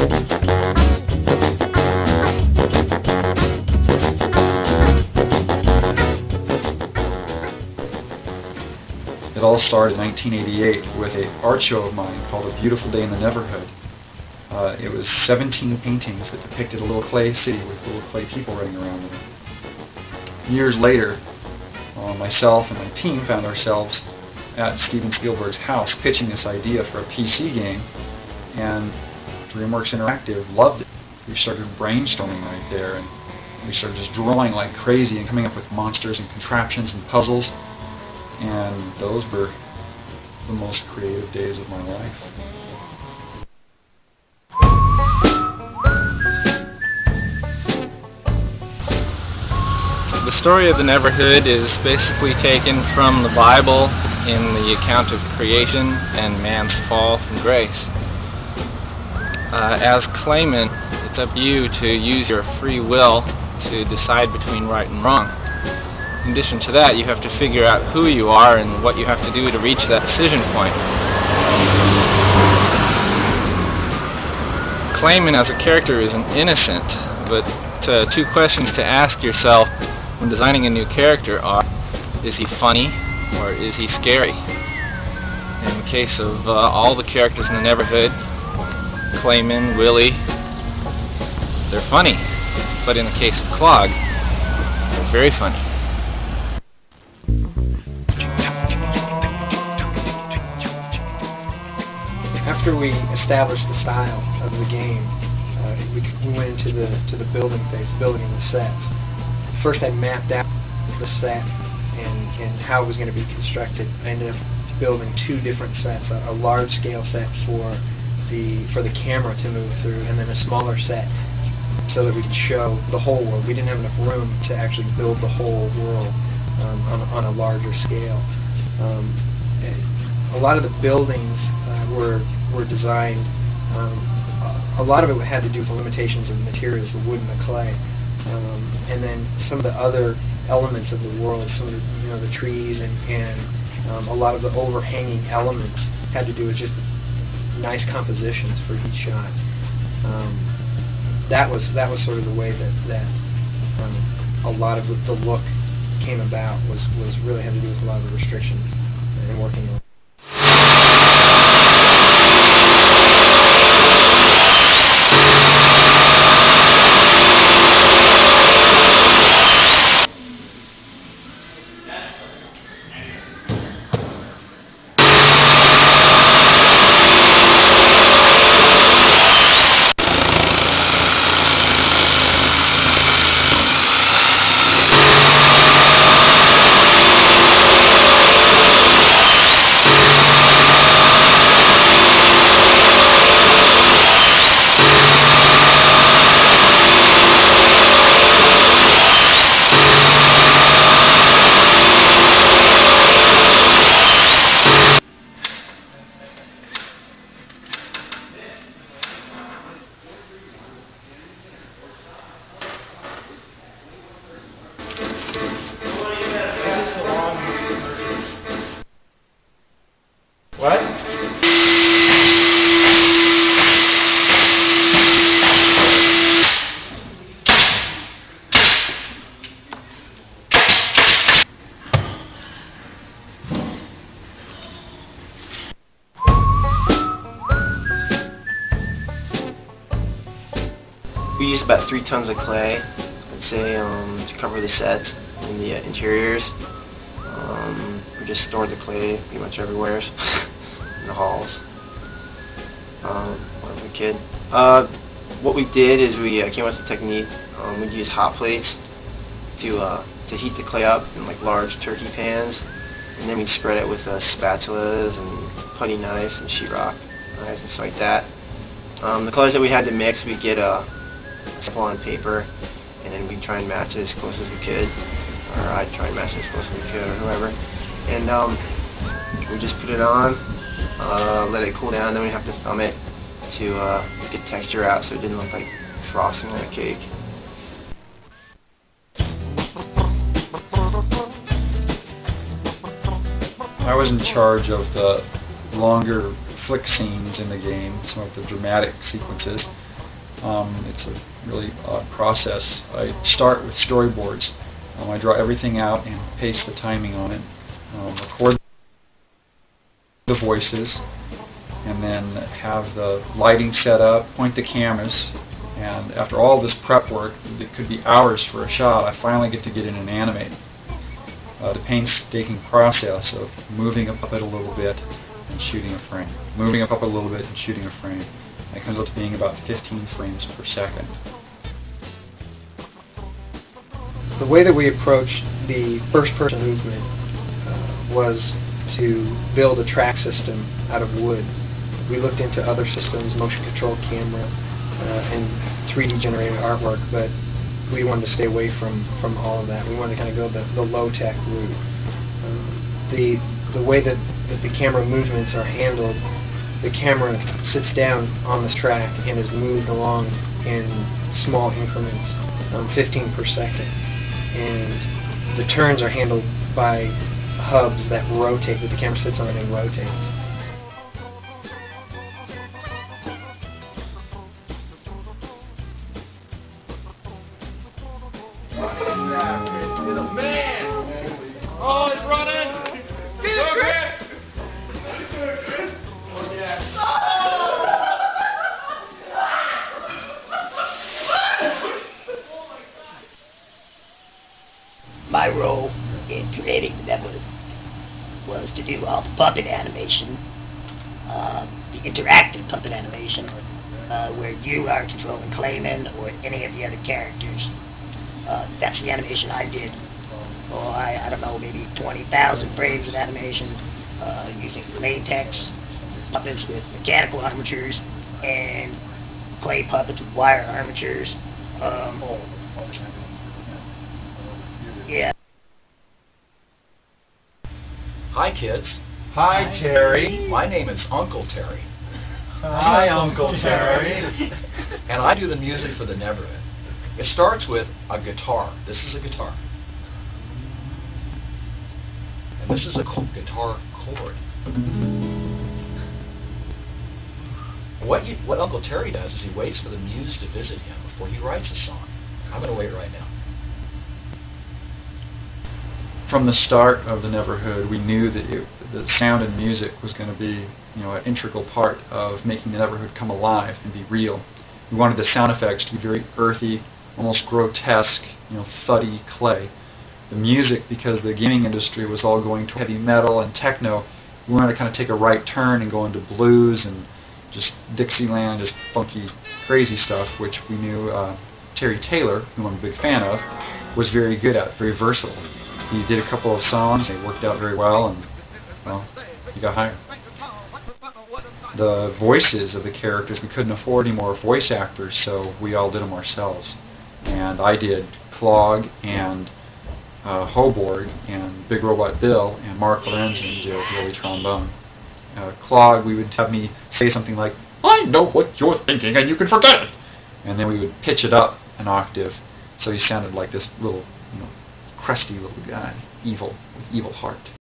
It all started in 1988 with an art show of mine called A Beautiful Day in the Neverhood. It was 17 paintings that depicted a little clay city with little clay people running around in it. Years later, myself and my team found ourselves at Steven Spielberg's house pitching this idea for a PC game, and DreamWorks Interactive loved it. We started brainstorming right there, and we started just drawing like crazy and coming up with monsters and contraptions and puzzles. And those were the most creative days of my life. The story of the Neverhood is basically taken from the Bible in the account of creation and man's fall from grace. As claimant, it's up to you to use your free will to decide between right and wrong. In addition to that, you have to figure out who you are and what you have to do to reach that decision point. Claimant as a character is an innocent, but two questions to ask yourself when designing a new character are, is he funny or is he scary? In the case of all the characters in the Neverhood, Clayman, Willie, they're funny. But in the case of Clog, they're very funny. After we established the style of the game, we went into the building phase, building the sets. First I mapped out the set and how it was going to be constructed. I ended up building two different sets, a large scale set for the camera to move through, and then a smaller set so that we could show the whole world. We didn't have enough room to actually build the whole world on a larger scale. A lot of the buildings were designed, a lot of it had to do with the limitations of the materials, the wood and the clay, and then some of the other elements of the world, some of the trees and a lot of the overhanging elements had to do with just nice compositions for each shot. That was sort of the way that a lot of the look came about, was really had to do with a lot of the restrictions and working on. What? We used about 3 tons of clay, I'd say, to cover the sets and the interiors. We just stored the clay pretty much everywhere in the halls when I was a kid. What we did is we came up with a technique. We'd use hot plates to heat the clay up in like large turkey pans, and then we'd spread it with spatulas and putty knives and sheetrock knives and stuff like that. The colors that we had to mix, we'd get a sample on paper, and then we'd try and match it as close as we could, or I'd try and match it as close as we could, or whoever. And we just put it on, let it cool down, then we have to thumb it to get texture out so it didn't look like frosting on a cake. I was in charge of the longer flick scenes in the game, some of the dramatic sequences. It's a really odd process. I start with storyboards. I draw everything out and paste the timing on it, record the voices, and then have the lighting set up, point the cameras, and after all this prep work, it could be hours for a shot, I finally get to get in and animate. The painstaking process of moving a puppet a little bit and shooting a frame. Moving a puppet a little bit and shooting a frame. And it comes up to being about 15 frames per second. The way that we approached the first-person movement was to build a track system out of wood. We looked into other systems, motion-controlled camera, and 3D generated artwork, but we wanted to stay away from all of that. We wanted to kind of go the low-tech route. The way that the camera movements are handled, the camera sits down on this track and is moved along in small increments, 15 per second. And the turns are handled by hubs that rotate, that the camera sits on and rotates. You're the man! Oh, he's running! Get it, Chris! Oh, yeah. My role in creating the Neverhood was to do all the puppet animation, the interactive puppet animation, where you are controlling Clayman or any of the other characters. That's the animation I did. Oh, I don't know, maybe 20,000 frames of animation using latex puppets with mechanical armatures and clay puppets with wire armatures. Yeah. Hi, kids. Hi, Terry. My name is Uncle Terry. Hi, Uncle Terry. And I do the music for the Neverhood. It starts with a guitar. This is a guitar. And this is a guitar chord. And what Uncle Terry does is he waits for the muse to visit him before he writes a song. I'm going to wait right now. From the start of the Neverhood, we knew that the sound and music was going to be, an integral part of making the Neverhood come alive and be real. We wanted the sound effects to be very earthy, almost grotesque, thuddy clay. The music, because the gaming industry was all going to heavy metal and techno, we wanted to kind of take a right turn and go into blues and just Dixieland, just funky, crazy stuff, which we knew Terry Taylor, who I'm a big fan of, was very good at, very versatile. He did a couple of songs, they worked out very well, and, well, he got hired. The voices of the characters, we couldn't afford any more voice actors, so we all did them ourselves. And I did Clog and Hoborg and Big Robot Bill, and Mark Lorenzen did Billy Trombone. Clog, we would have me say something like, "I know what you're thinking and you can forget it!" And then we would pitch it up an octave, so he sounded like this little, crusty little guy, evil, with evil heart.